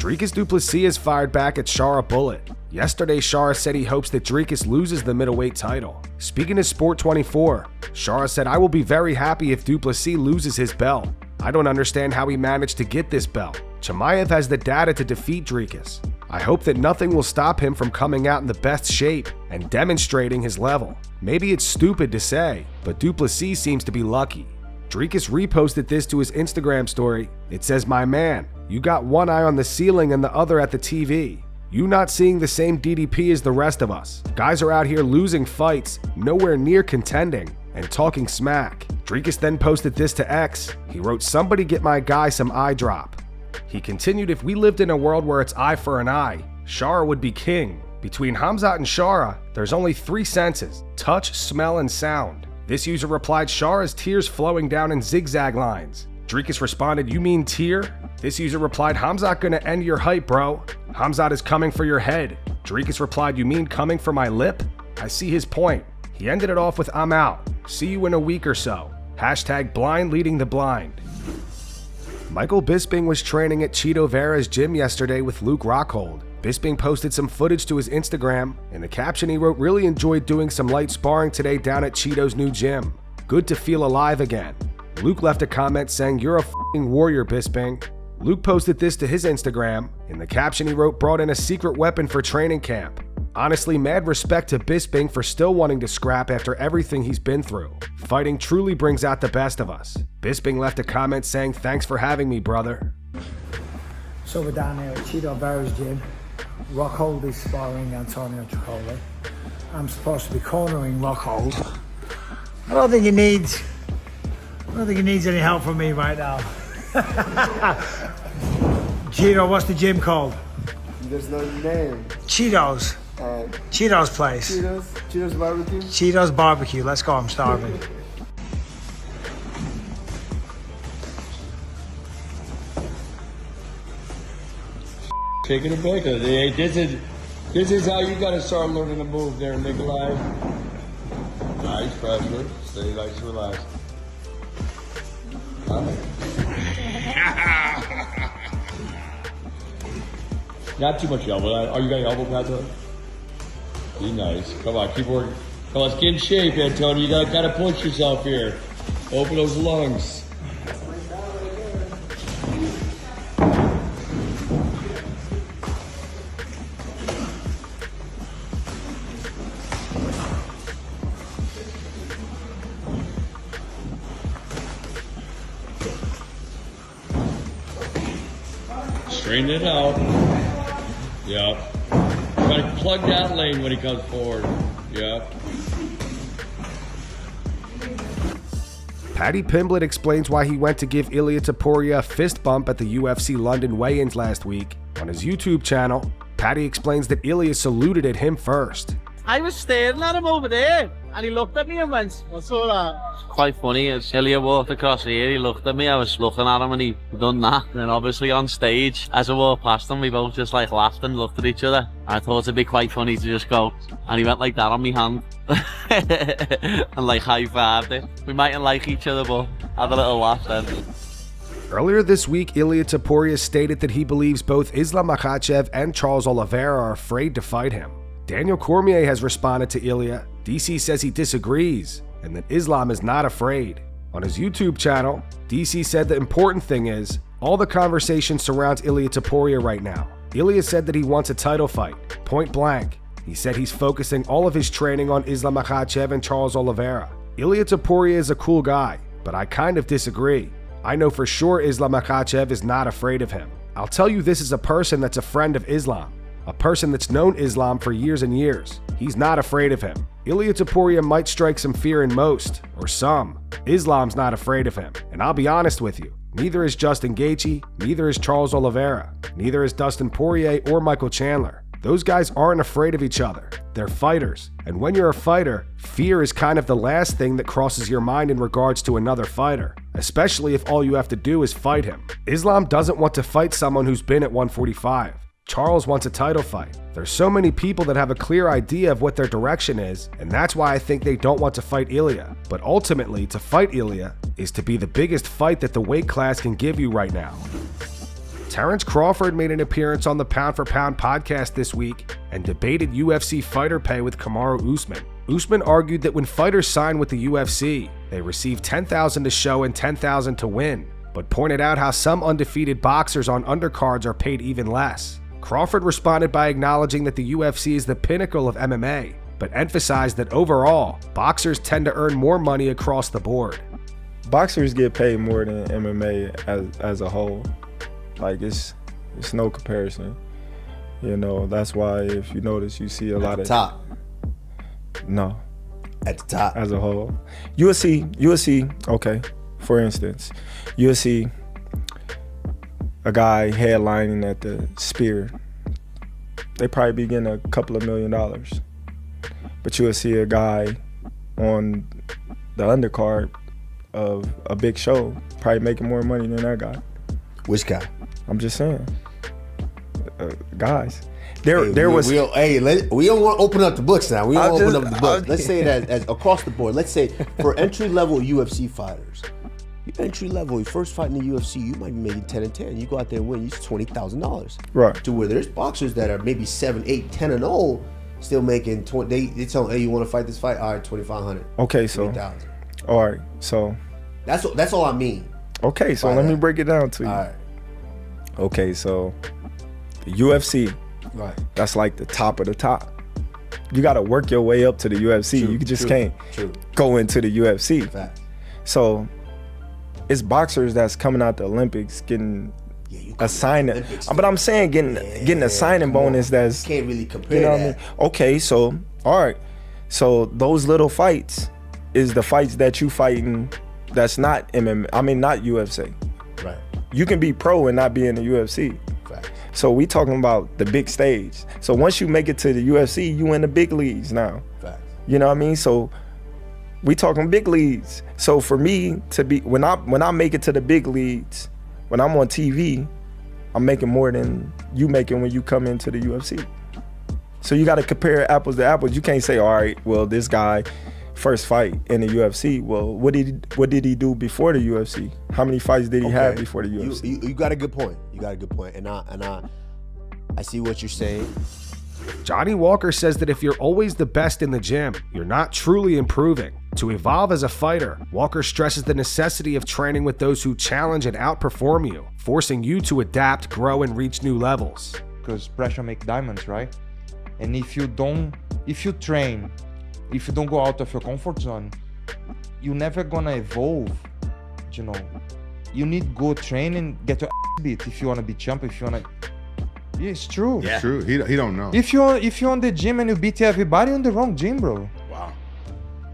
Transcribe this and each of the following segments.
Dricus du Plessis has fired back at Shara Bullet. Yesterday, Shara said he hopes that Dricus loses the middleweight title. Speaking to Sport24, Shara said, "I will be very happy if du Plessis loses his belt. I don't understand how he managed to get this belt. Chimaev has the data to defeat Dricus. I hope that nothing will stop him from coming out in the best shape and demonstrating his level. Maybe it's stupid to say, but du Plessis seems to be lucky." Dricus reposted this to his Instagram story. It says, "My man, you got one eye on the ceiling and the other at the TV. You not seeing the same DDP as the rest of us. Guys are out here losing fights, nowhere near contending, and talking smack." Dricus then posted this to X. He wrote, "Somebody get my guy some eye drop." He continued, "If we lived in a world where it's eye for an eye, Shara would be king. Between Khamzat and Shara, there's only 3 senses: touch, smell, and sound." This user replied, "Shara's tears flowing down in zigzag lines." Dricus responded, "You mean tear?" This user replied, "Khamzat gonna end your hype, bro. Khamzat is coming for your head." Dricus replied, "You mean coming for my lip? I see his point." He ended it off with, "I'm out. See you in a week or so. Hashtag blind leading the blind." Michael Bisping was training at Chito Vera's gym yesterday with Luke Rockhold. Bisping posted some footage to his Instagram. In the caption he wrote, "Really enjoyed doing some light sparring today down at Chito's new gym. Good to feel alive again." Luke left a comment saying, "You're a f***ing warrior, Bisping." Luke posted this to his Instagram. In the caption he wrote, "Brought in a secret weapon for training camp. Honestly, mad respect to Bisping for still wanting to scrap after everything he's been through. Fighting truly brings out the best of us." Bisping left a comment saying, "Thanks for having me, brother." So we're down here at Chito Vera's gym. Rockhold is sparring Antonio Tricoli. I'm supposed to be cornering Rockhold. I don't think he needs any help from me right now. Chito, what's the gym called? There's no name. Cheetos. Cheetos place. Cheetos barbecue. Cheetos barbecue. Let's go. I'm starving. Taking a break. This is how you gotta start learning to move there, Nikolai. Nice pressure. Stay nice and relaxed. Not too much elbow. Are you got your elbow pads on? Be nice. Come on, keep working. Come on, let's get in shape, Antonio. You gotta push yourself here. Open those lungs. Straighten it out. Yep. Try to plug that lane when he comes forward. Yep. Paddy Pimblett explains why he went to give Ilia Topuria a fist bump at the UFC London weigh-ins last week. On his YouTube channel, Paddy explains that Ilia saluted at him first. I was staring at him over there, and he looked at me and went, "What's all that?" It's quite funny. As Ilia walked across here, he looked at me, I was looking at him, and he done that. And then obviously on stage, as I walked past him, we both just like laughed and looked at each other. I thought it'd be quite funny to just go, and he went like that on me hand. And like high-fived it. We mightn't like each other, but had a little laugh then. Earlier this week, Ilia Topuria stated that he believes both Islam Makhachev and Charles Oliveira are afraid to fight him. Daniel Cormier has responded to Ilia. DC says he disagrees and that Islam is not afraid. On his YouTube channel, DC said the important thing is all the conversation surrounds Ilia Topuria right now. Ilia said that he wants a title fight, point blank. He said he's focusing all of his training on Islam Makhachev and Charles Oliveira. Ilia Topuria is a cool guy, but I kind of disagree. I know for sure Islam Makhachev is not afraid of him. I'll tell you this is a person that's a friend of Islam. A person that's known Islam for years and years. He's not afraid of him. Ilia Topuria might strike some fear in most, or some. Islam's not afraid of him. And I'll be honest with you, neither is Justin Gaethje, neither is Charles Oliveira, neither is Dustin Poirier or Michael Chandler. Those guys aren't afraid of each other. They're fighters. And when you're a fighter, fear is kind of the last thing that crosses your mind in regards to another fighter, especially if all you have to do is fight him. Islam doesn't want to fight someone who's been at 145. Charles wants a title fight. There's so many people that have a clear idea of what their direction is, and that's why I think they don't want to fight Ilia. But ultimately, to fight Ilia is to be the biggest fight that the weight class can give you right now. Terence Crawford made an appearance on the Pound for Pound podcast this week and debated UFC fighter pay with Kamaru Usman. Usman argued that when fighters sign with the UFC, they receive $10,000 to show and $10,000 to win, but pointed out how some undefeated boxers on undercards are paid even less. Crawford responded by acknowledging that the UFC is the pinnacle of MMA, but emphasized that overall, boxers tend to earn more money across the board. Boxers get paid more than MMA as a whole. Like, it's no comparison. You know, that's why if you notice, you see a lot of top. No. At the top. As a whole. UFC, okay, for instance, UFC, a guy headlining at the Spear, they probably be getting a couple of $1 million. But you'll see a guy on the undercard of a big show probably making more money than that guy. Which guy? I'm just saying, guys. We don't want to open up the books now. We don't open up the books. Let's say it as across the board. Let's say for entry level UFC fighters, entry level, your first fight in the UFC, you might be making 10 and 10. You go out there and win, you $20,000. Right. To where there's boxers that are maybe 7, 8, 10 and 0, still making 20. They tell them, hey, you want to fight this fight? All right, $2,500. Okay, so. $20,000. All right, so. That's all I mean. Okay, so let me break it down to you. All right. Okay, so the UFC, right? That's like the top of the top. You got to work your way up to the UFC. You just can't go into the UFC. Fact. So it's boxers that's coming out the Olympics getting a signing. But I'm saying getting a signing bonus that's can't really compare. You know what I mean? Okay, so all right, so those little fights is the fights that you fighting. That's not MMA. I mean, not UFC. Right. You can be pro and not be in the UFC. Fact. So we talking about the big stage. So once you make it to the UFC, you in the big leagues now. Fact. You know what I mean? So we talking big leagues. So for me to be when I make it to the big leagues, when I'm on TV, I'm making more than you making when you come into the UFC. So you got to compare apples to apples. You can't say, all right, well, this guy first fight in the UFC. Well, what did he do before the UFC? How many fights did he have before the UFC? You got a good point. And I see what you're saying. Johnny Walker says that if you're always the best in the gym, you're not truly improving. To evolve as a fighter, Walker stresses the necessity of training with those who challenge and outperform you, forcing you to adapt, grow, and reach new levels. Because pressure makes diamonds, right? And if you train, if you don't go out of your comfort zone, you're never gonna evolve, you know. You need good training, get your ass beat if you wanna be champ, if you wanna... Yeah, it's true. Yeah. It's true, he don't know. If you're on the gym and you beat everybody, you're on the wrong gym, bro. Wow,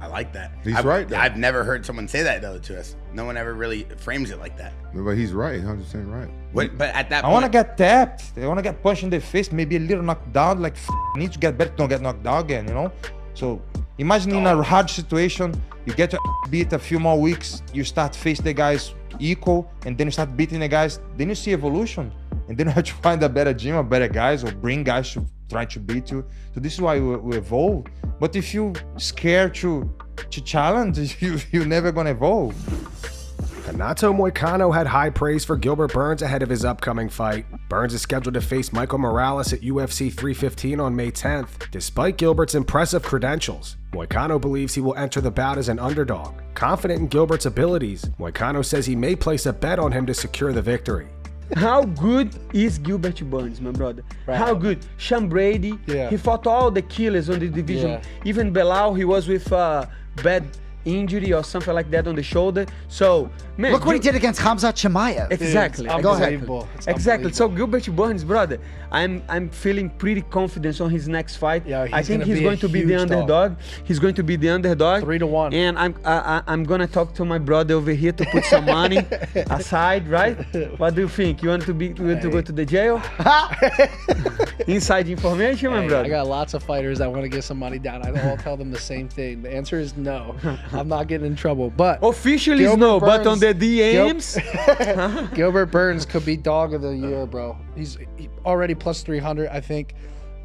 I like that. He's right though. I've never heard someone say that though to us. No one ever really frames it like that. But he's right, 100% right. But at that point... I wanna get tapped, I wanna get punched in the face, maybe a little knocked down, like I need to get better, don't get knocked down again, you know? So imagine in a hard situation, you get your beat a few more weeks, you start face the guys equal, and then you start beating the guys, then you see evolution. And then you have to find a better gym, or better guys, or bring guys to try to beat you. So this is why we evolve. But if you scared to challenge, you're never gonna evolve. Renato Moicano had high praise for Gilbert Burns ahead of his upcoming fight. Burns is scheduled to face Michael Morales at UFC 315 on May 10th. Despite Gilbert's impressive credentials, Moicano believes he will enter the bout as an underdog. Confident in Gilbert's abilities, Moicano says he may place a bet on him to secure the victory. How good is Gilbert Burns, my brother? Right. How good? Sean Brady, he fought all the killers on the division. Yeah. Even Belal, he was with bad injury or something like that on the shoulder. So, man, look what he did against Khamzat Chimaev. Exactly. Go ahead. Exactly. So Gilbert Burns, brother, I'm feeling pretty confident on his next fight. Yeah, I think he's going to be the underdog. He's going to be the underdog. 3-1. And I'm gonna talk to my brother over here to put some money aside, right? What do you think? You want to go to the jail? Inside information, my brother. I got lots of fighters that want to get some money down. I all tell them the same thing. The answer is no. I'm not getting in trouble. But officially no, but on the DMs, Gilbert Burns could be dog of the year, bro. He's already plus 300, I think.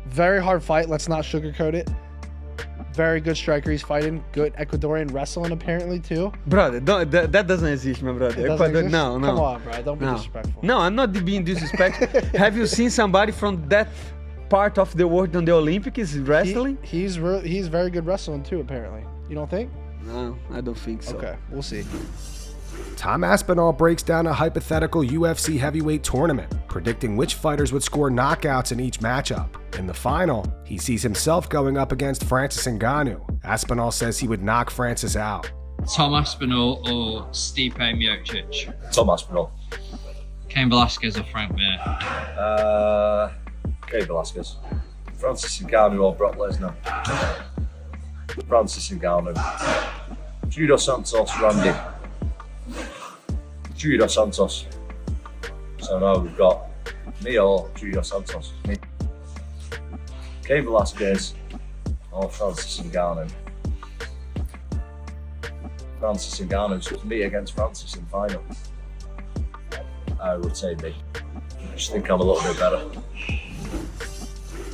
Very hard fight. Let's not sugarcoat it. Very good striker. He's fighting good Ecuadorian wrestling apparently too. Brother, that doesn't exist, my brother. Ecuador, no. Come on, bro. Don't be disrespectful. No, I'm not being disrespectful. Have you seen somebody from that part of the world on the Olympics wrestling? He's very good wrestling too, apparently. You don't think? No, I don't think so. Okay, we'll see. Tom Aspinall breaks down a hypothetical UFC heavyweight tournament, predicting which fighters would score knockouts in each matchup. In the final, he sees himself going up against Francis Ngannou. Aspinall says he would knock Francis out. Tom Aspinall or Stipe Miocic? Tom Aspinall. Cain Velasquez or Frank Mir? Cain Velasquez. Francis Ngannou or Brock Lesnar? Francis Ngannou. Judo Santos, Randy. Judo Santos. So now we've got me or Judo Santos. Me. Cain Velasquez or Francis Ngannou. Francis Ngannou, so it's me against Francis in final. I would say me. I just think I'm a little bit better.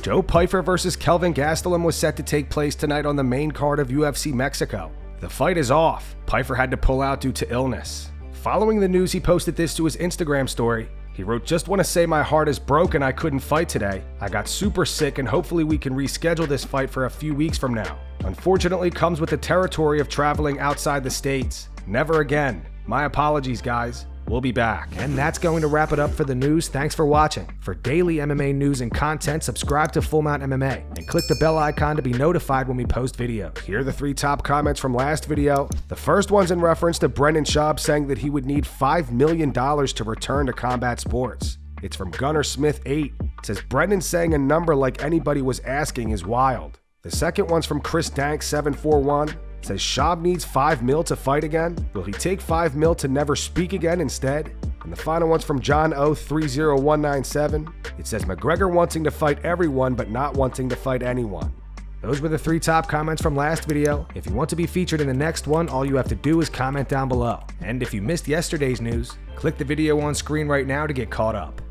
Joe Pyfer versus Kelvin Gastelum was set to take place tonight on the main card of UFC Mexico. The fight is off. Pyfer had to pull out due to illness. Following the news, he posted this to his Instagram story. He wrote, "Just want to say my heart is broken. I couldn't fight today. I got super sick and hopefully we can reschedule this fight for a few weeks from now. Unfortunately, comes with the territory of traveling outside the States. Never again. My apologies, guys. We'll be back." And that's going to wrap it up for the news. Thanks for watching. For daily MMA news and content, subscribe to Full Mount MMA and click the bell icon to be notified when we post videos. Here are the 3 top comments from last video. The first one's in reference to Brendan Schaub saying that he would need $5 million to return to combat sports. It's from Gunnar Smith 8. It says, Brendan saying a number like anybody was asking is wild. The second one's from Chris Dank 741. Says Schaub needs $5 million to fight again. Will he take $5 million to never speak again instead? And the final one's from John O 30197. It says McGregor wanting to fight everyone but not wanting to fight anyone. Those were the 3 top comments from last video. If you want to be featured in the next one, all you have to do is comment down below. And if you missed yesterday's news, click the video on screen right now to get caught up.